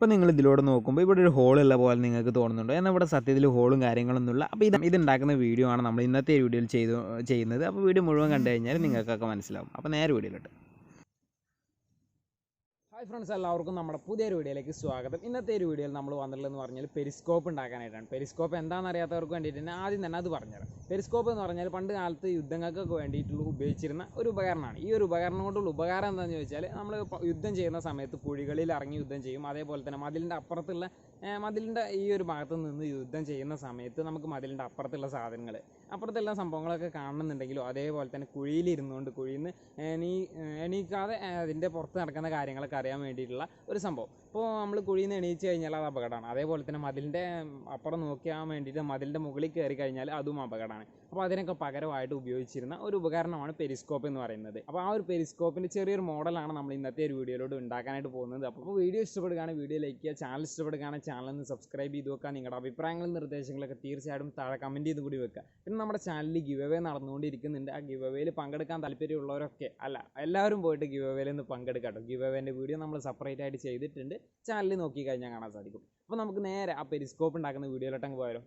അപ്പോൾ നിങ്ങൾ ഇതിലൂടെ നോക്കുമ്പോൾ ഇവിടെ ഒരു ഹോളുള്ള പോലെ നിങ്ങൾക്ക് തോന്നുന്നുണ്ടോ? എന്നാൽ ഇവിടെ സത്യത്തിൽ ഹോളും കാര്യങ്ങളൊന്നുമില്ല. അപ്പോൾ ഇതുണ്ടാക്കുന്ന വീഡിയോ ആണ് നമ്മൾ ഇന്നത്തെ വീഡിയോയിൽ ചെയ്യുന്നത്. അപ്പോൾ വീഡിയോ മുഴുവൻ കണ്ടു കഴിഞ്ഞാൽ നിങ്ങൾക്കൊക്കെ മനസ്സിലാവും. അപ്പോൾ നേരെ വീഡിയോയിലോട്ട്. ഹായ് ഫ്രണ്ട്സ്, എല്ലാവർക്കും നമ്മുടെ പുതിയൊരു വീഡിയോയിലേക്ക് സ്വാഗതം. ഇന്നത്തെ ഒരു വീഡിയോയിൽ നമ്മൾ വന്നിട്ടുള്ളതെന്ന് പറഞ്ഞാൽ പെരിസ്കോപ്പ് ഉണ്ടാക്കാനായിട്ടാണ്. പെരിസ്കോപ്പ് എന്താണെന്ന് അറിയാത്തവർക്ക് വേണ്ടിയിട്ട് തന്നെ ആദ്യം തന്നെ അത് പറഞ്ഞുതരാം. പെരിസ്കോപ്പ് എന്ന് പറഞ്ഞാൽ പണ്ട് കാലത്ത് യുദ്ധങ്ങൾക്കൊക്കെ വേണ്ടിയിട്ടുള്ള ഉപയോഗിച്ചിരുന്ന ഒരു ഉപകരണമാണ്. ഈ ഒരു ഉപകരണം കൊണ്ടുള്ള ഉപകാരം എന്താണെന്ന് ചോദിച്ചാൽ, നമ്മൾ യുദ്ധം ചെയ്യുന്ന സമയത്ത് കുഴികളിൽ ഇറങ്ങി യുദ്ധം ചെയ്യും. അതേപോലെ തന്നെ മതിലിൻ്റെ ഈ ഒരു ഭാഗത്ത് നിന്ന് യുദ്ധം ചെയ്യുന്ന സമയത്ത് നമുക്ക് മതിലിൻ്റെ അപ്പുറത്തുള്ള സാധനങ്ങൾ, അപ്പുറത്തുള്ള സംഭവങ്ങളൊക്കെ കാണുന്നുണ്ടെങ്കിലും അതേപോലെ തന്നെ കുഴിയിലിരുന്നുകൊണ്ട് കുഴിയിൽ നിന്ന് എണീക്കാതെ അതിൻ്റെ പുറത്ത് നടക്കുന്ന കാര്യങ്ങളൊക്കെ അറിയാൻ വേണ്ടിയിട്ടുള്ള ഒരു സംഭവം. ഇപ്പോൾ നമ്മൾ കുഴിയിൽ നിന്ന് എണീച്ച് കഴിഞ്ഞാൽ അത് അപകടമാണ്. അതേപോലെ തന്നെ മതിലിൻ്റെ അപ്പുറം നോക്കിയാൻ വേണ്ടിയിട്ട് മതിലിൻ്റെ മുകളിൽ കയറി കഴിഞ്ഞാൽ അതും അപകടമാണ്. അപ്പോൾ അതിനൊക്കെ പകരമായിട്ട് ഉപയോഗിച്ചിരുന്ന ഒരു ഉപകരണമാണ് പെരിസ്കോപ്പ് എന്ന് പറയുന്നത്. അപ്പോൾ ആ ഒരു പെരിസ്കോപ്പിൻ്റെ ചെറിയൊരു മോഡലാണ് നമ്മൾ ഇന്നത്തെ ഒരു വീഡിയോയിലോട്ട് ഉണ്ടാക്കാനായിട്ട് പോകുന്നത്. അപ്പോൾ വീഡിയോ ഇഷ്ടപ്പെടുകയാണ് വീഡിയോ ലൈക്ക് ചെയ്യുക, ചാനൽ ഇഷ്ടപ്പെടുകയാണെങ്കിൽ ചാനലൊന്ന് സബ്സ്ക്രൈബ് ചെയ്ത് വെക്കുക. നിങ്ങളുടെ അഭിപ്രായങ്ങളും നിർദ്ദേശങ്ങളൊക്കെ തീർച്ചയായിട്ടും താഴെ കമൻറ്റ് ചെയ്ത് കൂടി വെക്കുക. പിന്നെ നമ്മുടെ ചാനലിൽ ഗിവ് അവേ നടന്നുകൊണ്ടിരിക്കുന്നുണ്ട്. ആ ഗിവ് അവേയിൽ പങ്കെടുക്കാൻ താല്പര്യമുള്ളവരൊക്കെ എല്ലാവരും പോയിട്ട് ഗിവ് അവേയിൽ നിന്ന് പങ്കെടുക്കാം കേട്ടോ. ഗിവ് അവേൻ്റെ വീഡിയോ നമ്മൾ സെപ്പറേറ്റ് ആയിട്ട് ചെയ്തിട്ടുണ്ട്, ചാനലിൽ നോക്കി കഴിഞ്ഞാൽ കാണാൻ സാധിക്കും. അപ്പോൾ നമുക്ക് നേരെ ആ പെരിസ്കോപ്പ് ഉണ്ടാക്കുന്ന വീഡിയോയിലോട്ടങ്ങ് പോയാലോ.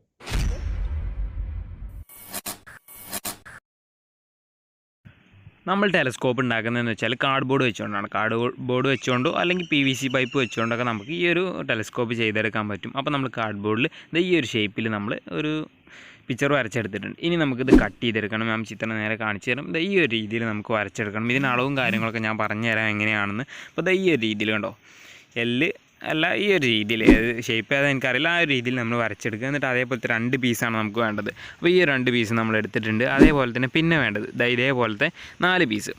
നമ്മൾ ടെലസ്കോപ്പ് ഉണ്ടാക്കുന്നതെന്ന് വെച്ചാൽ കാർഡ്ബോർഡ് വെച്ചുകൊണ്ടാണ്. കാർഡ്ബോർഡ് വെച്ചുകൊണ്ടോ അല്ലെങ്കിൽ PVC പൈപ്പ് വെച്ചുകൊണ്ടൊക്കെ നമുക്ക് ഈ ഒരു ടെലസ്കോപ്പ് ചെയ്തെടുക്കാൻ പറ്റും. അപ്പോൾ നമ്മൾ കാർഡ്ബോർഡിൽ ഈ ഒരു ഷേപ്പിൽ നമ്മൾ ഒരു പിക്ചർ വരച്ചെടുത്തിട്ടുണ്ട്. ഇനി നമുക്കിത് കട്ട് ചെയ്തെടുക്കണം. ഞാൻ ചിത്രം നേരെ കാണിച്ചു തരാം. ഈ ഒരു രീതിയിൽ നമുക്ക് വരച്ചെടുക്കണം. ഇതിന് അളവും കാര്യങ്ങളൊക്കെ ഞാൻ പറഞ്ഞു തരാം എങ്ങനെയാണെന്ന്. അപ്പോൾ ഈ ഒരു രീതിയിൽ കണ്ടോ, അല്ല ഈ ഒരു രീതിയിൽ ഷേപ്പ് ഏതാ എനിക്കറിയില്ല, ആ ഒരു രീതിയിൽ നമ്മൾ വരച്ചെടുക്കുക. എന്നിട്ട് അതേപോലത്തെ 2 പീസാണ് നമുക്ക് വേണ്ടത്. അപ്പോൾ ഈ 2 പീസ് നമ്മൾ എടുത്തിട്ടുണ്ട്. അതേപോലെ തന്നെ പിന്നെ വേണ്ടത് ഇതേപോലത്തെ 4 പീസ്.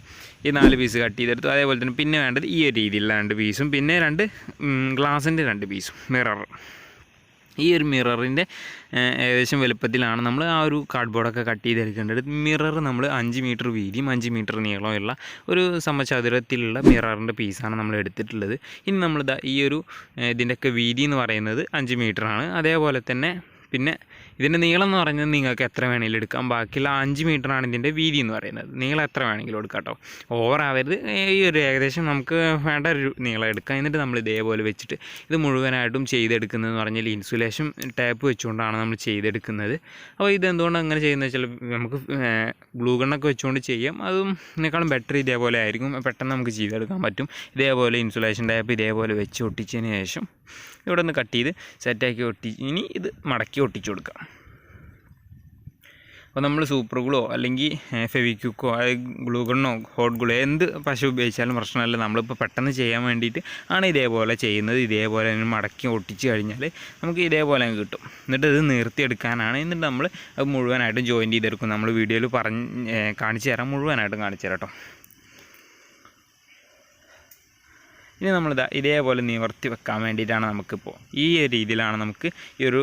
ഈ 4 പീസ് കട്ട് ചെയ്തെടുത്തു. അതേപോലെ തന്നെ പിന്നെ വേണ്ടത് ഈ ഒരു രീതിയിലുള്ള 2 പീസും പിന്നെ 2 ഗ്ലാസിൻ്റെ 2 പീസും മിറർ. ഈ ഒരു മിററിൻ്റെ ഏകദേശം വലുപ്പത്തിലാണ് നമ്മൾ ആ ഒരു കാർഡ്ബോർഡൊക്കെ കട്ട് ചെയ്തെടുക്കേണ്ടത്. മിറർ നമ്മൾ 5 മീറ്റർ വീതിയും 5 മീറ്റർ നീളമുള്ള ഒരു സമചതുരത്തിലുള്ള മിററിൻ്റെ പീസാണ് നമ്മൾ എടുത്തിട്ടുള്ളത്. ഇനി നമ്മൾ ഈ ഒരു ഇതിൻ്റെയൊക്കെ വീതി എന്ന് പറയുന്നത് 5 മീറ്ററാണ്. അതേപോലെ തന്നെ പിന്നെ ഇതിൻ്റെ നീളം എന്ന് പറയുന്നത് നിങ്ങൾക്ക് എത്ര വേണമെങ്കിലും എടുക്കാം. ബാക്കിയുള്ള 5 മീറ്ററാണ് ഇതിൻ്റെ വീതി എന്ന് പറയുന്നത്. നീളം എത്ര വേണമെങ്കിലും എടുക്കാം കേട്ടോ, ഓവറാവരുത്. ഈ ഒരു ഏകദേശം നമുക്ക് വേണ്ട ഒരു നീളം എടുക്കാം. എന്നിട്ട് നമ്മൾ ഇതേപോലെ വെച്ചിട്ട് ഇത് മുഴുവനായിട്ടും ചെയ്തെടുക്കുന്നതെന്ന് പറഞ്ഞാൽ ഇൻസുലേഷൻ ടാപ്പ് വെച്ചുകൊണ്ടാണ് നമ്മൾ ചെയ്തെടുക്കുന്നത്. അപ്പോൾ ഇതെന്തുകൊണ്ട് അങ്ങനെ ചെയ്യുന്നത് വെച്ചാൽ നമുക്ക് ഗ്ലൂ ഗണ്ണൊക്കെ വെച്ചുകൊണ്ട് ചെയ്യാം. അതിനേക്കാളും ബെറ്റർ ഇതേപോലെ ആയിരിക്കും, പെട്ടെന്ന് നമുക്ക് ചെയ്തെടുക്കാൻ പറ്റും. ഇതേപോലെ ഇൻസുലേഷൻ ടാപ്പ് ഇതേപോലെ വെച്ച് ഒട്ടിച്ചതിന് ശേഷം ഇവിടെ നിന്ന് കട്ട് ചെയ്ത് സെറ്റാക്കി ഇനി ഇത് മടക്കി ഒട്ടിച്ചു കൊടുക്കാം. അപ്പോൾ നമ്മൾ സൂപ്പർ ഗ്ലോ അല്ലെങ്കിൽ ഫെവിക്വിക്കോ ഗ്ലൂ ഗണ്ണോ ഹോട്ട് ഗ്ലൂ എന്ത് പശ ഉപയോഗിച്ചാലും പ്രശ്നമല്ല. നമ്മളിപ്പോൾ പെട്ടെന്ന് ചെയ്യാൻ വേണ്ടിയിട്ട് ആണ് ഇതേപോലെ ചെയ്യുന്നത്. ഇതേപോലെ മടക്കി ഒട്ടിച്ച് കഴിഞ്ഞാൽ നമുക്ക് ഇതേപോലെ കിട്ടും. എന്നിട്ട് ഇത് നിർത്തിയെടുക്കാനാണ്. എന്നിട്ട് നമ്മൾ അത് മുഴുവനായിട്ടും ജോയിൻറ്റ് ചെയ്തെടുക്കും. നമ്മൾ വീഡിയോയിൽ കാണിച്ചു തരാം, മുഴുവനായിട്ടും കാണിച്ചു തരാം കേട്ടോ. ഇനി നമ്മളിതാ ഇതേപോലെ നിവർത്തി വെക്കാൻ വേണ്ടിയിട്ടാണ് നമുക്കിപ്പോൾ ഈ രീതിയിലാണ് നമുക്ക് ഈ ഒരു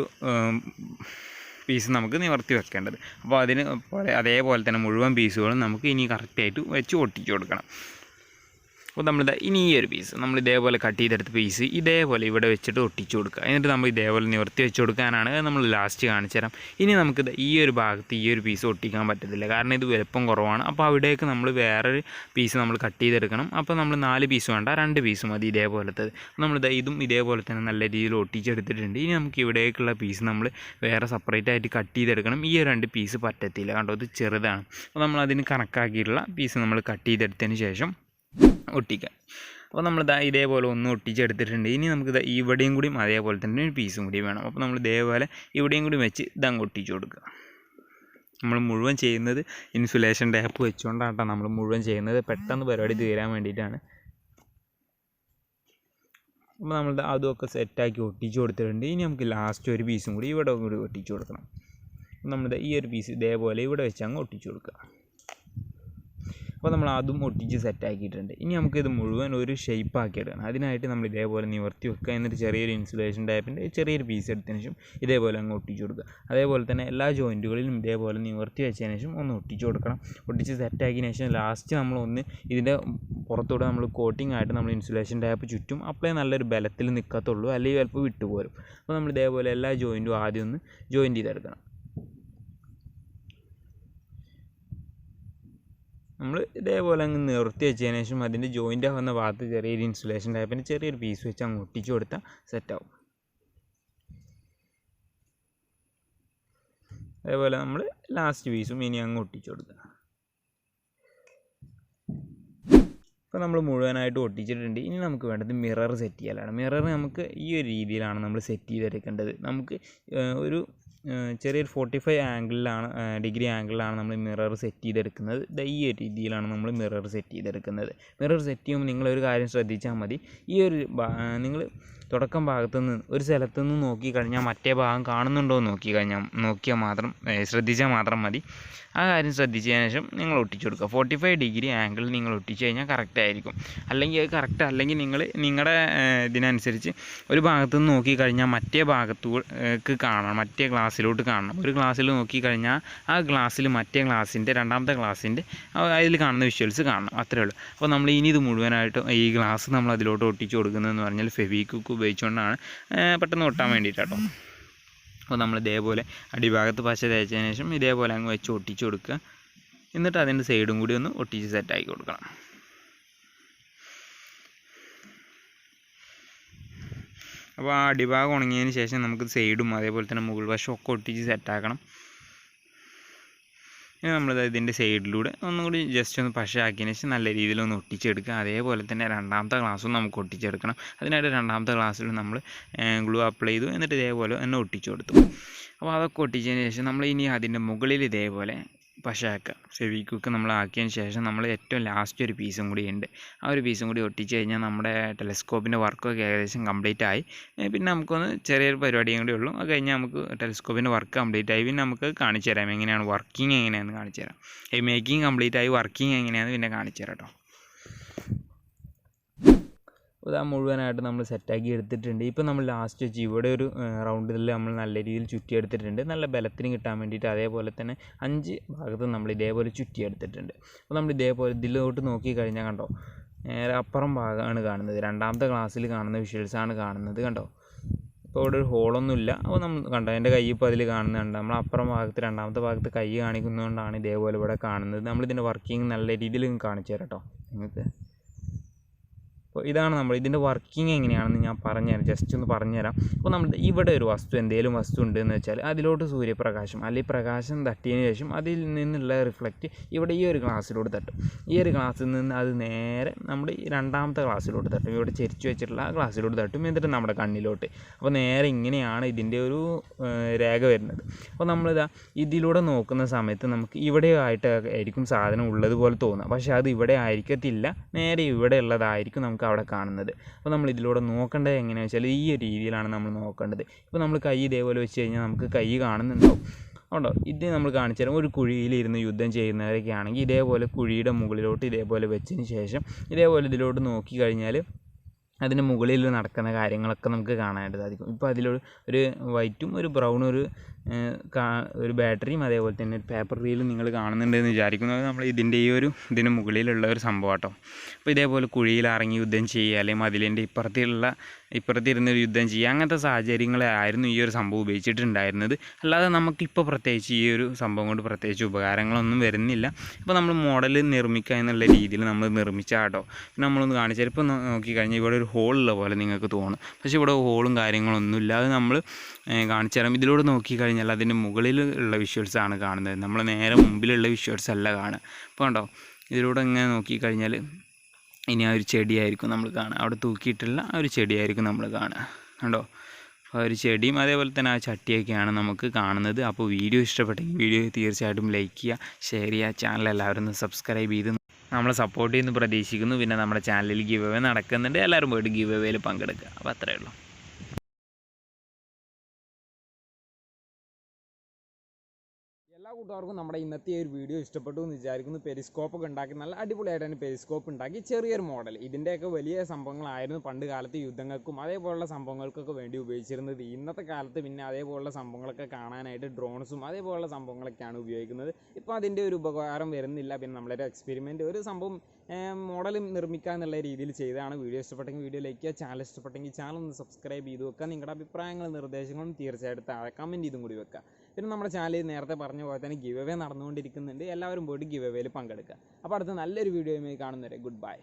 പീസ് നമുക്ക് നിവർത്തി വെക്കേണ്ടത്. അപ്പോൾ അതേപോലെ തന്നെ മുഴുവൻ പീസുകളും നമുക്ക് ഇനി കറക്റ്റായിട്ട് വെച്ച് ഒട്ടിച്ചു കൊടുക്കണം. അപ്പോൾ നമ്മളിതാ ഇനി ഈ ഒരു പീസ് നമ്മൾ ഇതേപോലെ കട്ട് ചെയ്തെടുത്ത പീസ് ഇതേപോലെ ഇവിടെ വെച്ചിട്ട് ഒട്ടിച്ചു കൊടുക്കുക. എന്നിട്ട് നമ്മൾ ഇതേപോലെ നിവർത്തി വെച്ച് കൊടുക്കാനാണ് നമ്മൾ ലാസ്റ്റ് കാണിച്ചു തരാം. ഇനി നമുക്ക് ഈ ഒരു ഭാഗത്ത് ഈ ഒരു പീസ് ഒട്ടിക്കാൻ പറ്റത്തില്ല, കാരണം ഇത് വലുപ്പം കുറവാണ്. അപ്പോൾ അവിടേക്ക് നമ്മൾ വേറൊരു പീസ് നമ്മൾ കട്ട് ചെയ്തെടുക്കണം. അപ്പോൾ നമ്മൾ 4 പീസ് വേണ്ട, 2 പീസ് മതി ഇതേപോലത്തെ. ഇതും ഇതേപോലെ തന്നെ നല്ല രീതിയിൽ ഒട്ടിച്ചെടുത്തിട്ടുണ്ട്. ഇനി നമുക്ക് ഇവിടേക്കുള്ള പീസ് നമ്മൾ വേറെ സെപ്പറേറ്റ് ആയിട്ട് കട്ട് ചെയ്തെടുക്കണം. ഈ 2 പീസ് പറ്റത്തില്ല, കണ്ടോ, ഇത് ചെറുതാണ്. അപ്പോൾ നമ്മൾ അതിന് കണക്കാക്കിയിട്ടുള്ള പീസ് നമ്മൾ കട്ട് ചെയ്തെടുത്തതിന് ശേഷം ഒട്ടിക്കാം. അപ്പോൾ നമ്മൾ ഇതേപോലെ ഒന്ന് ഒട്ടിച്ചെടുത്തിട്ടുണ്ട്. ഇനി നമുക്ക് ഇവിടെയും കൂടിയും അതേപോലെ തന്നെ ഒരു പീസും കൂടി വേണം. അപ്പോൾ നമ്മൾ ഇതേപോലെ ഇവിടെയും കൂടി വെച്ച് ഇതങ്ങ് ഒട്ടിച്ചു കൊടുക്കുക. നമ്മൾ മുഴുവൻ ചെയ്യുന്നത് ഇൻസുലേഷൻ ടാപ്പ് വെച്ചുകൊണ്ടാണ് നമ്മൾ മുഴുവൻ ചെയ്യുന്നത്, പെട്ടെന്ന് പരിപാടി തീരാൻ വേണ്ടിയിട്ടാണ്. അപ്പോൾ നമ്മൾ അതുമൊക്കെ സെറ്റാക്കി ഒട്ടിച്ചു കൊടുത്തിട്ടുണ്ട്. ഇനി നമുക്ക് ലാസ്റ്റ് ഒരു പീസും കൂടി ഇവിടെ കൂടി ഒട്ടിച്ചു കൊടുക്കണം. നമ്മൾ ഈ ഒരു പീസ് ഇതേപോലെ ഇവിടെ വെച്ച് അങ്ങ് ഒട്ടിച്ചു കൊടുക്കുക. അപ്പോൾ നമ്മൾ അതും ഒട്ടിച്ച് സെറ്റാക്കിയിട്ടുണ്ട്. ഇനി നമുക്കിത് മുഴുവൻ ഒരു ഷേപ്പ് ആക്കി എടുക്കണം. അതിനായിട്ട് നമ്മൾ ഇതേപോലെ നിവർത്തി വെക്കുക. എന്നിട്ട് ചെറിയൊരു ഇൻസുലേഷൻ ടൈപ്പിൻ്റെ ചെറിയൊരു പീസ് എടുത്തതിന് ശേഷം ഇതേപോലെ അങ്ങ് ഒട്ടിച്ചു കൊടുക്കുക. അതേപോലെ തന്നെ എല്ലാ ജോയിൻറ്റുകളിലും ഇതേപോലെ നിവർത്തി വെച്ചതിന് ശേഷം ഒന്ന് ഒട്ടിച്ചു കൊടുക്കണം. ഒട്ടിച്ച് സെറ്റാക്കിയതിന് ശേഷം ലാസ്റ്റ് നമ്മളൊന്ന് ഇതിൻ്റെ പുറത്തൂടെ നമ്മൾ കോട്ടിംഗ് ആയിട്ട് നമ്മൾ ഇൻസുലേഷൻ ടാപ്പ് ചുറ്റും അപ്പോഴേ നല്ലൊരു ബലത്തിൽ നിൽക്കത്തുള്ളൂ, അല്ലെങ്കിൽ ചിലപ്പോൾ വിട്ടുപോരും. അപ്പോൾ നമ്മൾ ഇതേപോലെ എല്ലാ ജോയിൻറ്റും ആദ്യം ഒന്ന് ജോയിൻറ്റ് ചെയ്തെടുക്കണം. നമ്മൾ ഇതേപോലെ അങ്ങ് നിർത്തി വെച്ചതിന് ശേഷം അതിൻ്റെ ജോയിൻ്റ് ആവുന്ന ഭാഗത്ത് ചെറിയൊരു ഇൻസുലേഷൻ ടൈപ്പിന് ചെറിയൊരു പീസ് വെച്ച് അങ്ങ് ഒട്ടിച്ച് കൊടുത്താൽ സെറ്റാവും. അതേപോലെ നമ്മൾ ലാസ്റ്റ് പീസും ഇനി അങ്ങ് ഒട്ടിച്ച് കൊടുക്കുക. ഇപ്പോൾ നമ്മൾ മുഴുവനായിട്ട് ഒട്ടിച്ചിട്ടുണ്ട്. ഇനി നമുക്ക് വേണ്ടത് മിറർ സെറ്റ് ചെയ്യലാണ്. മിറർ നമുക്ക് ഈ ഒരു രീതിയിലാണ് നമ്മൾ സെറ്റ് ചെയ്തെടുക്കേണ്ടത്. നമുക്ക് ഒരു ചെറിയൊരു 45 ഡിഗ്രി ആംഗിളിലാണ് നമ്മൾ മിറർ സെറ്റ് ചെയ്തെടുക്കുന്നത്. ഈ ഒരു രീതിയിലാണ് നമ്മൾ മിറർ സെറ്റ് ചെയ്തെടുക്കുന്നത്. മിറർ സെറ്റ് ചെയ്യുമ്പോൾ നിങ്ങളൊരു കാര്യം ശ്രദ്ധിച്ചാൽ മതി. ഈ ഒരു നിങ്ങൾ തുടക്കം ഭാഗത്തുനിന്ന് ഒരു സ്ഥലത്തുനിന്ന് നോക്കിക്കഴിഞ്ഞാൽ മറ്റേ ഭാഗം കാണുന്നുണ്ടോ എന്ന് ശ്രദ്ധിച്ചാൽ മാത്രം മതി. ആ കാര്യം ശ്രദ്ധിച്ചതിന് ശേഷം നിങ്ങൾ ഒട്ടിച്ചു കൊടുക്കുക. 45 ഡിഗ്രി ആംഗിൾ നിങ്ങൾ ഒട്ടിച്ചു കഴിഞ്ഞാൽ കറക്റ്റ് ആയിരിക്കും. അല്ലെങ്കിൽ അത് കറക്റ്റ് അല്ലെങ്കിൽ നിങ്ങളുടെ ഇതിനനുസരിച്ച് ഒരു ഭാഗത്തു നിന്ന് നോക്കിക്കഴിഞ്ഞാൽ മറ്റേ ഭാഗത്തേക്ക് കാണണം, മറ്റേ ഗ്ലാസ്സിലോട്ട് കാണണം. ഒരു ഗ്ലാസ്സിൽ നോക്കിക്കഴിഞ്ഞാൽ ആ ഗ്ലാസ്സിൽ മറ്റേ ഗ്ലാസ്സിൻ്റെ രണ്ടാമത്തെ ഗ്ലാസ്സിൻ്റെ അതിൽ കാണുന്ന വിഷ്വൽസ് കാണണം. അത്രയേ ഉള്ളൂ. അപ്പോൾ നമ്മൾ ഇനി ഇത് മുഴുവനായിട്ടും ഈ ഗ്ലാസ് നമ്മൾ അതിലോട്ട് ഒട്ടിച്ചു കൊടുക്കുന്നതെന്ന് പറഞ്ഞാൽ ഫെവിക്വിക്ക് ഉപയോഗിച്ചുകൊണ്ടാണ് പെട്ടെന്ന് ഒട്ടാൻ വേണ്ടിയിട്ടോ. അപ്പോൾ നമ്മൾ ഇതേപോലെ അടിഭാഗത്ത് പശ തേച്ചതിന് ശേഷം ഇതേപോലെ അങ്ങ് വെച്ച് ഒട്ടിച്ച് കൊടുക്കുക. എന്നിട്ട് അതിൻ്റെ സൈഡും കൂടി ഒന്ന് ഒട്ടിച്ച് സെറ്റാക്കി കൊടുക്കണം. അപ്പോൾ ആ അടിഭാഗം ഉണങ്ങിയതിന് ശേഷം നമുക്ക് സൈഡും അതേപോലെ തന്നെ മുകൾ വശം ഒക്കെ ഒട്ടിച്ച് സെറ്റാക്കണം. ഇനി നമ്മൾ ഇതിൻ്റെ സൈഡിലൂടെ ഒന്നും കൂടി ജസ്റ്റ് ഒന്ന് പശ ആക്കിയതിന് ശേഷം നല്ല രീതിയിലൊന്ന് ഒട്ടിച്ചെടുക്കുക. അതേപോലെ തന്നെ രണ്ടാമത്തെ ഗ്ലാസ്സും നമുക്ക് ഒട്ടിച്ചെടുക്കണം. അതിനായിട്ട് രണ്ടാമത്തെ ഗ്ലാസ്സിൽ നമ്മൾ ഗ്ലൂ അപ്ലൈ ചെയ്തു. എന്നിട്ട് ഇതേപോലെ തന്നെ ഒട്ടിച്ചു കൊടുത്തു. അപ്പോൾ അതൊക്കെ ഒട്ടിച്ചതിന് ശേഷം നമ്മൾ ഇനി അതിൻ്റെ മുകളിൽ ഇതേപോലെ പശ ആക്കുക. ഫെവിക്വിക്ക് നമ്മൾ ആക്കിയതിന് ശേഷം നമ്മൾ ഏറ്റവും ലാസ്റ്റ് ഒരു പീസും കൂടി ഉണ്ട്. ആ ഒരു പീസും കൂടി ഒട്ടിച്ച് കഴിഞ്ഞാൽ നമ്മുടെ ടെലസ്കോപ്പിൻ്റെ വർക്കൊക്കെ ഏകദേശം കംപ്ലീറ്റ് ആയി. പിന്നെ നമുക്കൊന്ന് ചെറിയൊരു പരിപാടിയും കൂടി ഉള്ളൂ. അത് കഴിഞ്ഞാൽ നമുക്ക് ടെലസ്കോപ്പിൻ്റെ വർക്ക് കംപ്ലീറ്റ് ആയി. പിന്നെ നമുക്ക് കാണിച്ചു തരാം എങ്ങനെയാണ് വർക്കിംഗ് എങ്ങനെയാണെന്ന് കാണിച്ചു തരാം. ഈ മേക്കിംഗ് കംപ്ലീറ്റ് ആയി, വർക്കിംഗ് എങ്ങനെയാണെന്ന് പിന്നെ കാണിച്ചു തരാം കേട്ടോ. അത് മുഴുവനായിട്ട് നമ്മൾ സെറ്റാക്കി എടുത്തിട്ടുണ്ട്. ഇപ്പോൾ നമ്മൾ ലാസ്റ്റ് വെച്ച് ഇവിടെ ഒരു റൗണ്ടിൽ നമ്മൾ നല്ല രീതിയിൽ ചുറ്റിയെടുത്തിട്ടുണ്ട്. നല്ല ബലത്തിന് കിട്ടാൻ വേണ്ടിയിട്ട് അതേപോലെ തന്നെ 5 ഭാഗത്ത് നമ്മൾ ഇതേപോലെ ചുറ്റിയെടുത്തിട്ടുണ്ട്. അപ്പോൾ നമ്മൾ ഇതേപോലെ ഇതിലോട്ട് നോക്കിക്കഴിഞ്ഞാൽ കണ്ടോ, നേരെ അപ്പുറം ഭാഗമാണ് കാണുന്നത്. രണ്ടാമത്തെ ക്ലാസ്സിൽ കാണുന്ന വിഷ്വൽസാണ് കാണുന്നത്. കണ്ടോ, ഇപ്പോൾ ഇവിടെ ഒരു ഹോളൊന്നുമില്ല. അപ്പോൾ നമ്മൾ കണ്ടോ, എൻ്റെ കൈ ഇപ്പോൾ അതിൽ കാണുന്നുണ്ട്. നമ്മൾ അപ്പുറം ഭാഗത്ത് രണ്ടാമത്തെ ഭാഗത്ത് കൈ കാണിക്കുന്നതുകൊണ്ടാണ് ഇതേപോലെ ഇവിടെ കാണുന്നത്. നമ്മളിതിൻ്റെ വർക്കിംഗ് നല്ല രീതിയിൽ കാണിച്ചു തരാം കേട്ടോ നിങ്ങൾക്ക്. അപ്പോൾ ഇതാണ് ഇതിൻ്റെ വർക്കിംഗ് എങ്ങനെയാണെന്ന് ഞാൻ പറഞ്ഞുതരാം, ജസ്റ്റ് ഒന്ന് പറഞ്ഞുതരാം. അപ്പോൾ നമ്മൾ ഇവിടെ ഒരു എന്തെങ്കിലും വസ്തു ഉണ്ടെന്ന് വെച്ചാൽ അതിലോട്ട് സൂര്യപ്രകാശം അല്ലെങ്കിൽ പ്രകാശം തട്ടിയതിന് ശേഷം അതിൽ നിന്നുള്ള റിഫ്ലക്റ്റ് ഇവിടെ ഈ ഒരു ഗ്ലാസ്സിലോട്ട് തട്ടും. ഈ ഒരു ഗ്ലാസ്സിൽ നിന്ന് അത് നേരെ നമ്മുടെ ഈ രണ്ടാമത്തെ ഗ്ലാസ്സിലോട്ട് തട്ടും. ഇവിടെ ചെരിച്ച് വെച്ചിട്ടുള്ള ആ ഗ്ലാസ്സിലോട്ട് തട്ടും. എന്നിട്ട് നമ്മുടെ കണ്ണിലോട്ട്. അപ്പോൾ നേരെ ഇങ്ങനെയാണ് ഇതിൻ്റെ ഒരു രേഖ വരുന്നത്. അപ്പോൾ നമ്മളിതാ ഇതിലൂടെ നോക്കുന്ന സമയത്ത് നമുക്ക് ഇവിടെ ആയിട്ടായിരിക്കും സാധനം ഉള്ളതുപോലെ തോന്നുക. പക്ഷേ അത് ഇവിടെ ആയിരിക്കത്തില്ല, നേരെ ഇവിടെ ഉള്ളതായിരിക്കും നമുക്ക് അവിടെ കാണുന്നത്. അപ്പോൾ നമ്മൾ ഇതിലൂടെ നോക്കേണ്ടത് എങ്ങനെയാണെന്ന് വെച്ചാൽ ഈ ഒരു രീതിയിലാണ് നമ്മൾ നോക്കേണ്ടത്. ഇപ്പോൾ നമ്മൾ കൈ ഇതേപോലെ വെച്ച് കഴിഞ്ഞാൽ നമുക്ക് കൈ കാണുന്നുണ്ടാവും. ഉണ്ടോ, ഇത് നമ്മൾ കാണിച്ചു തരാം. ഒരു കുഴിയിലിരുന്ന് യുദ്ധം ചെയ്യുന്നവരൊക്കെ ആണെങ്കിൽ ഇതേപോലെ കുഴിയുടെ മുകളിലോട്ട് ഇതേപോലെ വെച്ചതിന് ശേഷം ഇതേപോലെ ഇതിലോട്ട് നോക്കി കഴിഞ്ഞാൽ അതിൻ്റെ മുകളിൽ നടക്കുന്ന കാര്യങ്ങളൊക്കെ നമുക്ക് കാണാനായിട്ട് സാധിക്കും. ഇപ്പോൾ അതിലൊരു വൈറ്റും ഒരു ബ്രൗണും ഒരു ബാറ്ററിയും അതേപോലെ തന്നെ ഒരു പേപ്പർ റീലും നിങ്ങൾ കാണുന്നുണ്ടെന്ന് വിചാരിക്കുന്നു. അത് നമ്മൾ ഇതിന് മുകളിലുള്ള ഒരു സംഭവം കേട്ടോ. അപ്പോൾ ഇതേപോലെ കുഴിയിൽ ഇറങ്ങി യുദ്ധം ചെയ്യുക, അല്ലെങ്കിൽ മതിലിൻ്റെ ഇപ്പുറത്തിരുന്ന് യുദ്ധം ചെയ്യുക, അങ്ങനത്തെ സാഹചര്യങ്ങളായിരുന്നു ഈ ഒരു സംഭവം ഉപയോഗിച്ചിട്ടുണ്ടായിരുന്നത്. അല്ലാതെ നമുക്കിപ്പോൾ പ്രത്യേകിച്ച് ഈ ഒരു സംഭവം കൊണ്ട് പ്രത്യേകിച്ച് ഉപകാരങ്ങളൊന്നും വരുന്നില്ല. ഇപ്പോൾ നമ്മൾ മോഡൽ നിർമ്മിക്കുക എന്നുള്ള രീതിയിൽ നമ്മൾ നിർമ്മിച്ചാൽ കേട്ടോ. പിന്നെ നമ്മളൊന്ന് കാണിച്ചാൽ ഇപ്പോൾ നോക്കിക്കഴിഞ്ഞാൽ ഇവിടെ ഒരു ഹോളുള്ള പോലെ നിങ്ങൾക്ക് തോന്നും. പക്ഷേ ഇവിടെ ഹോളും കാര്യങ്ങളൊന്നും ഇല്ല. അത് നമ്മൾ കാണിച്ചു തരാം. ഇതിലൂടെ നോക്കിക്കഴിഞ്ഞാൽ അതിൻ്റെ മുകളിൽ ഉള്ള വിഷ്വൽസാണ് കാണുന്നത്. നമ്മൾ നേരെ മുമ്പിലുള്ള വിഷ്വൽസ് അല്ല കാണുക. അപ്പോൾ കണ്ടോ, ഇതിലൂടെ ഇങ്ങനെ നോക്കിക്കഴിഞ്ഞാൽ ഇനി ആ ഒരു ചെടിയായിരിക്കും നമ്മൾ കാണുക. അവിടെ തൂക്കിയിട്ടുള്ള ആ ഒരു ചെടിയായിരിക്കും നമ്മൾ കാണുക. കണ്ടോ, അപ്പോൾ ആ ഒരു ചെടിയും അതേപോലെ തന്നെ ആ ചട്ടിയൊക്കെയാണ് നമുക്ക് കാണുന്നത്. അപ്പോൾ വീഡിയോ ഇഷ്ടപ്പെട്ടെങ്കിൽ വീഡിയോ തീർച്ചയായിട്ടും ലൈക്ക് ചെയ്യുക, ഷെയർ ചെയ്യുക, ചാനൽ എല്ലാവരും ഒന്ന് സബ്സ്ക്രൈബ് ചെയ്ത് നമ്മളെ സപ്പോർട്ട് ചെയ്യുന്നു പ്രതീക്ഷിക്കുന്നു. പിന്നെ നമ്മുടെ ചാനലിൽ ഗിവ് അവേ നടക്കുന്നുണ്ട്, എല്ലാവരും പോയിട്ട് ഗിവ് അവേയിൽ പങ്കെടുക്കുക. അപ്പോൾ അത്രയേ ഉള്ളൂ. എല്ലാ കൂട്ടുകാർക്കും നമ്മുടെ ഇന്നത്തെ ഒരു വീഡിയോ ഇഷ്ടപ്പെട്ടു എന്ന് വിചാരിക്കുന്നു. പെരിസ്കോപ്പൊക്കെ ഉണ്ടാക്കി നല്ല അടിപൊളിയായിട്ട് തന്നെ പെരിസ്കോപ്പ് ഉണ്ടാക്കി ചെറിയൊരു മോഡൽ. ഇതിൻ്റെയൊക്കെ വലിയ സംഭവങ്ങളായിരുന്നു പണ്ട് കാലത്ത് യുദ്ധങ്ങൾക്കും അതേപോലുള്ള സംഭവങ്ങൾക്കൊക്കെ വേണ്ടി ഉപയോഗിച്ചിരുന്നത്. ഇന്നത്തെ കാലത്ത് പിന്നെ അതേപോലുള്ള സംഭവങ്ങളൊക്കെ കാണാനായിട്ട് ഡ്രോൺസും അതേപോലുള്ള സംഭവങ്ങളൊക്കെയാണ് ഉപയോഗിക്കുന്നത്. ഇപ്പോൾ അതിൻ്റെ ഒരു ഉപകാരം വരുന്നില്ല. പിന്നെ നമ്മളൊരു എക്സ്പെരിമെൻറ്റ് ഒരു സംഭവം മോഡൽ നിർമ്മിക്കുക എന്നുള്ള രീതിയിൽ ചെയ്തതാണ്. വീഡിയോ ഇഷ്ടപ്പെട്ടെങ്കിൽ വീഡിയോ ലൈക്ക് ചെയ്യുക, ചാനൽ ഇഷ്ടപ്പെട്ടെങ്കിൽ ചാനൽ ഒന്ന് സബ്സ്ക്രൈബ് ചെയ്ത് വെക്കുക. നിങ്ങളുടെ അഭിപ്രായങ്ങളും നിർദ്ദേശങ്ങളും തീർച്ചയായിട്ടും താഴെ കമൻറ്റ് ചെയ്തും കൂടി വെക്കുക. പിന്നെ നമ്മുടെ ചാനലിൽ നേരത്തെ പറഞ്ഞ പോലെ തന്നെ ഗിവ് അവേ നടന്നുകൊണ്ടിരിക്കുന്നുണ്ട്. എല്ലാവരും പോയിട്ട് ഗിവ് അവേയിൽ പങ്കെടുക്കുക. അപ്പോൾ അടുത്ത നല്ലൊരു വീഡിയോയുമായി കാണുന്നവരെ ഗുഡ് ബൈ.